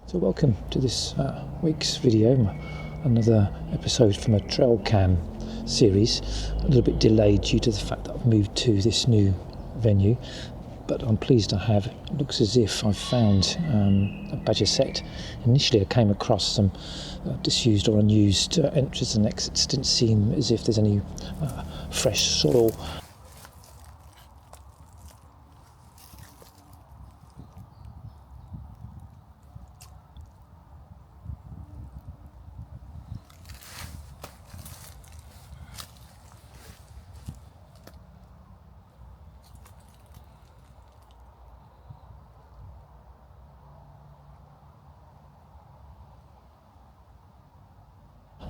So welcome to this week's video, another episode from a trail cam series, a little bit delayed due to the fact that I've moved to this new venue, but I'm pleased I have. It looks as if I've found a badger set. Initially I came across some disused or unused entries and exits. Didn't seem as if there's any fresh soil.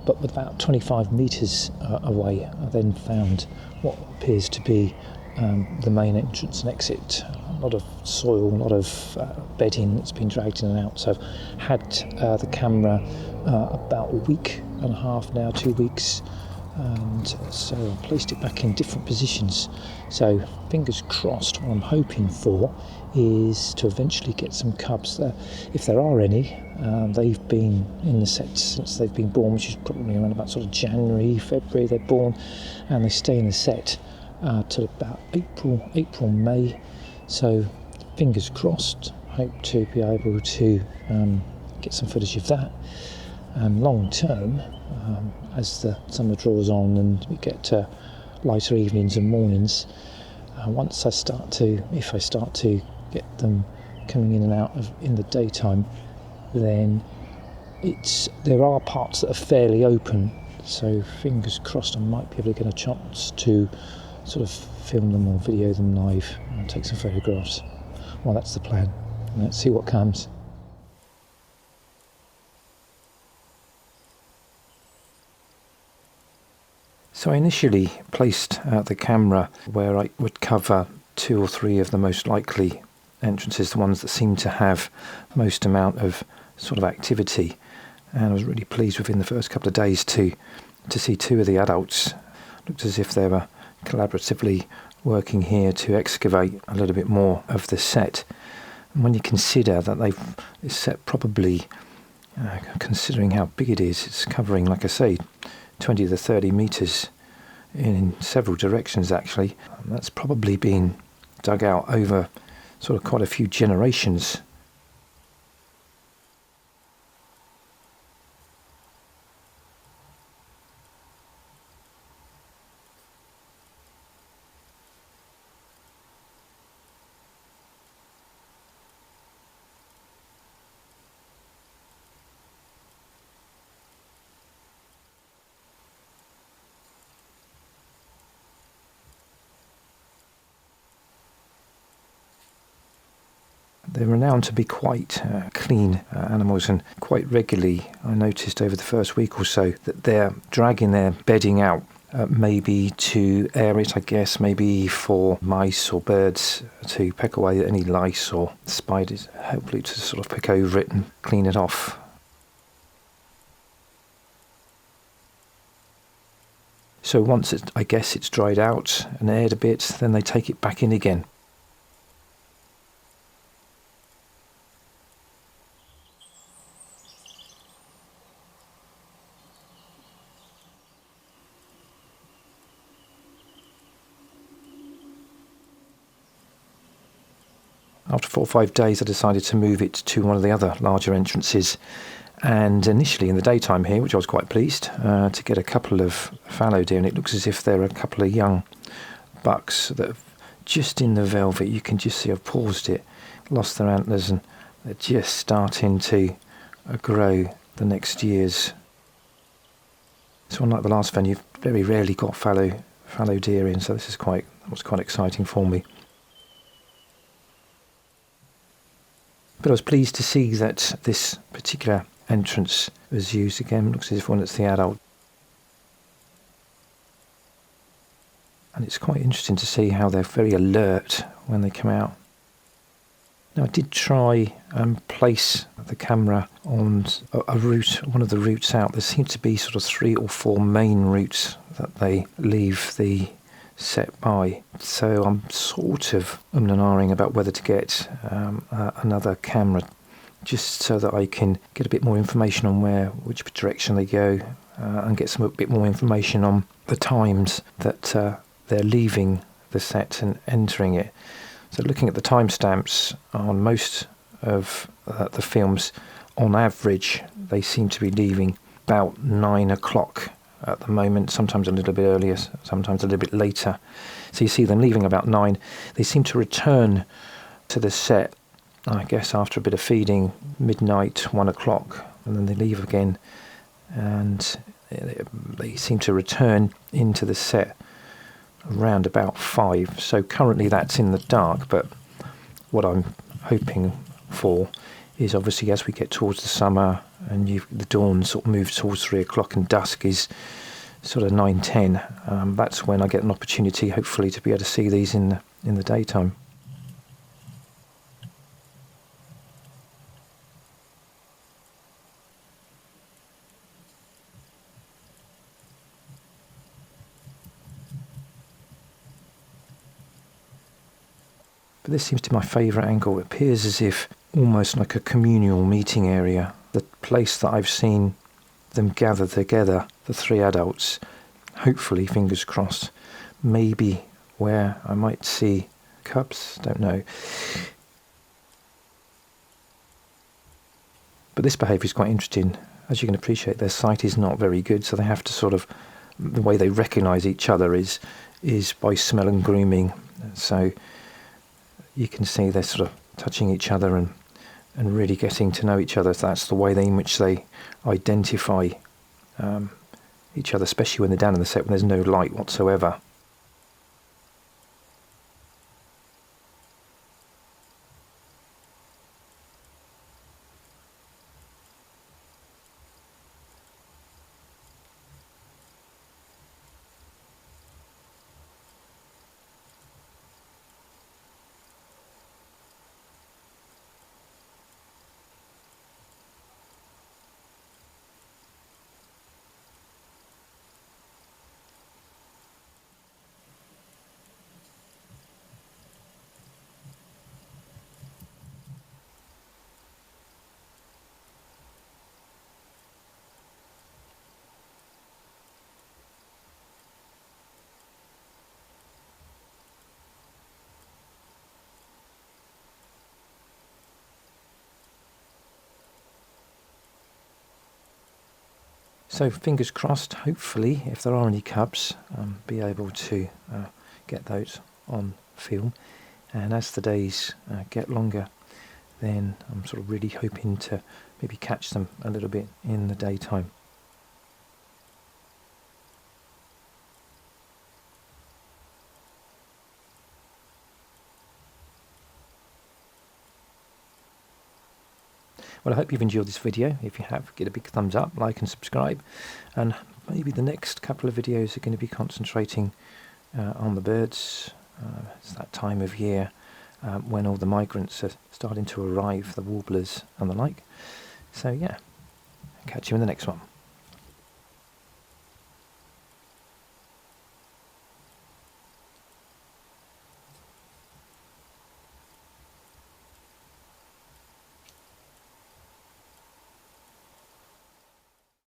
But about 25 metres away, I then found what appears to be the main entrance and exit. A lot of soil, a lot of bedding that's been dragged in and out. So I've had the camera about a week and a half now, 2 weeks, and so I placed it back in different positions. So fingers crossed, what I'm hoping for is to eventually get some cubs there. If there are any, they've been in the set since they've been born, which is probably around about sort of January, February they're born, and they stay in the set till about April, May. So fingers crossed, hope to be able to get some footage of that. And long term, as the summer draws on and we get lighter evenings and mornings, if I start to get them coming in and out in the daytime, then there are parts that are fairly open, so fingers crossed I might be able to get a chance to sort of film them or video them live and take some photographs. Well, that's the plan. Let's see what comes. So I initially placed the camera where I would cover 2 or 3 of the most likely entrances, the ones that seem to have most amount of sort of activity, and I was really pleased within the first couple of days to see 2 of the adults. Looked as if they were collaboratively working here to excavate a little bit more of the set. And when you consider that this set probably, considering how big it is, it's covering, like I say, 20 to 30 metres in several directions actually. That's probably been dug out over sort of quite a few generations. They're renowned to be quite clean animals, and quite regularly I noticed over the first week or so that they're dragging their bedding out, maybe to air it, I guess, maybe for mice or birds to peck away at any lice or spiders, hopefully to sort of pick over it and clean it off. So once it's dried out and aired a bit, then they take it back in again. After 4 or 5 days I decided to move it to one of the other larger entrances, and initially in the daytime here, which I was quite pleased to get a couple of fallow deer, and it looks as if there are a couple of young bucks that have just in the velvet. You can just see I've paused it, lost their antlers, and they're just starting to grow the next years. So unlike the last venue, you've very rarely got fallow deer in, so this was quite exciting for me. But I was pleased to see that this particular entrance was used again. Looks as if one that's the adult. And it's quite interesting to see how they're very alert when they come out. Now I did try and place the camera on a route, one of the routes out. There seems to be sort of 3 or 4 main routes that they leave the set by, so I'm sort of and ahhing about whether to get another camera just so that I can get a bit more information on which direction they go, and get a bit more information on the times that they're leaving the set and entering it. So looking at the timestamps on most of the films, on average they seem to be leaving about 9 o'clock at the moment, sometimes a little bit earlier, sometimes a little bit later. So you see them leaving about 9. They seem to return to the set, I guess, after a bit of feeding, midnight, 1 o'clock, and then they leave again, and they seem to return into the set around about 5. So currently that's in the dark, but what I'm hoping for is, obviously, as we get towards the summer and the dawn sort of moves towards 3 o'clock and dusk is sort of 9:10, that's when I get an opportunity, hopefully, to be able to see these in the daytime. But this seems to be my favourite angle. It appears as if almost like a communal meeting area, the place that I've seen them gather together, the 3 adults, hopefully, fingers crossed, maybe where I might see cubs, don't know. But this behaviour is quite interesting. As you can appreciate, their sight is not very good, so they have to sort of, the way they recognise each other is by smell and grooming. So you can see they're sort of touching each other and really getting to know each other. So that's the way in which they identify each other, especially when they're down in the set when there's no light whatsoever. So fingers crossed, hopefully, if there are any cubs, be able to get those on film. And as the days get longer, then I'm sort of really hoping to maybe catch them a little bit in the daytime. Well, I hope you've enjoyed this video. If you have, get a big thumbs up, like and subscribe. And maybe the next couple of videos are going to be concentrating on the birds. It's that time of year when all the migrants are starting to arrive, the warblers and the like. So yeah, catch you in the next one.